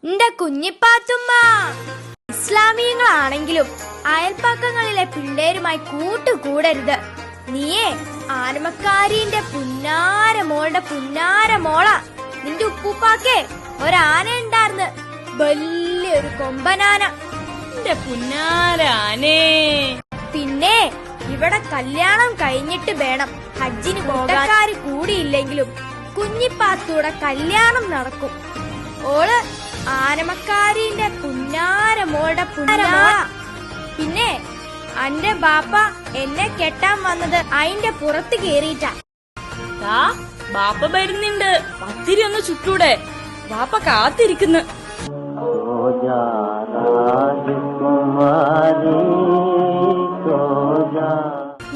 എന്റെ കുഞ്ഞിപ്പാത്തുമ്മ, ഇസ്ലാമിയങ്ങളാണെങ്കിലും അയൽപ്പക്കങ്ങളിലെ പിള്ളേരുമായി കൂട്ടുകൂടരുത്. നീയേ ആനമക്കാരിന്റെ പുന്നാര മോളുടെ പുന്നാര മോളാ. നിന്റെ ഉപ്പൂപ്പാക്കേ ഒരാന ഉണ്ടാർന്ന്, വലിയൊരു കൊമ്പനാന. എന്റെ പുന്നാരാനേ. പിന്നെ ഇവിടെ കല്യാണം കഴിഞ്ഞിട്ട് വേണം ഹജ്ജിന് പോകാര് കൂടിയില്ലെങ്കിലും കുഞ്ഞിപ്പാത്തൂടെ കല്യാണം നടക്കും. ഓള് ആനമക്കാരിന്റെ പുന്നാര മോളുടെ പുന്നാര. പിന്നെ അന്റെ ബാപ്പ എന്നെ കെട്ടാൻ വന്നത് അയിന്റെ പുറത്ത് കേറിയിട്ടാ. ബാപ്പ വരുന്നുണ്ട്, പത്തിരി ഒന്ന് ചുട്ടൂടെ? ബാപ്പ കാത്തിരിക്കുന്നു.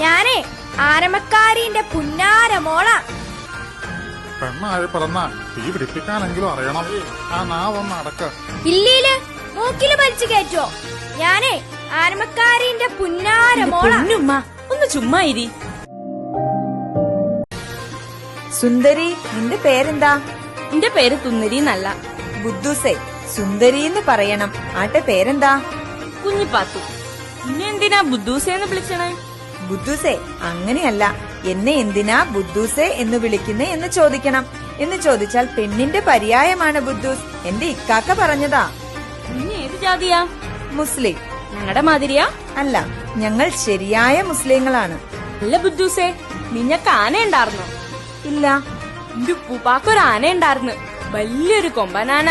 ഞാനേ ആനമക്കാരിന്റെ പുന്നാര മോളാ. പെണ്ണായി പറഞ്ഞ തീ പിടിപ്പിക്കാനെങ്കിലും അറിയണം. ആ നാവൊന്ന് അടക്ക. ഇല്ലീല് മൂക്കില് വലിച്ചു കയറ്റോ? ഞാനേ ആനമക്കാരിന്റെ പുന്നാര മോളാ. ഒന്ന് ചുമ്മാ ഇരി. സുന്ദരി, നിന്റെ പേരെന്താ? എന്റെ പേര് തുന്നരി എന്നല്ല, ബുദ്ധൂസേ. സുന്ദരി എന്ന് പറയണം. ആട്ടെ പേരെന്താ? കുഞ്ഞിപ്പാത്തു. പിന്നെ എന്തിനാ ബുദ്ധൂസേന്ന് വിളിച്ചണേ? ബുദ്ധൂസേ അങ്ങനെയല്ല, എന്നെ എന്തിനാ ബുദ്ധൂസേ എന്ന് വിളിക്കുന്നേ എന്ന് ചോദിക്കണം. എന്ന് ചോദിച്ചാൽ പെണ്ണിന്റെ പര്യായമാണ് ബുദ്ധൂസ്. എന്റെ ഇക്കാക്ക പറഞ്ഞതാ. നീ ഏത് ജാതിയാ? മുസ്ലിം. ഞങ്ങളുടെ മാതിരിയാ? അല്ല, ഞങ്ങൾ ശരിയായ മുസ്ലിങ്ങളാണ്. അല്ല ബുദ്ധൂസേ, നിങ്ങക്ക് ആന ഉണ്ടായിരുന്നോ? ഇല്ല. എന്റെ ഉപ്പൂപ്പാക്കൊരു ആന ഉണ്ടായിരുന്നു, വലിയൊരു കൊമ്പനാന.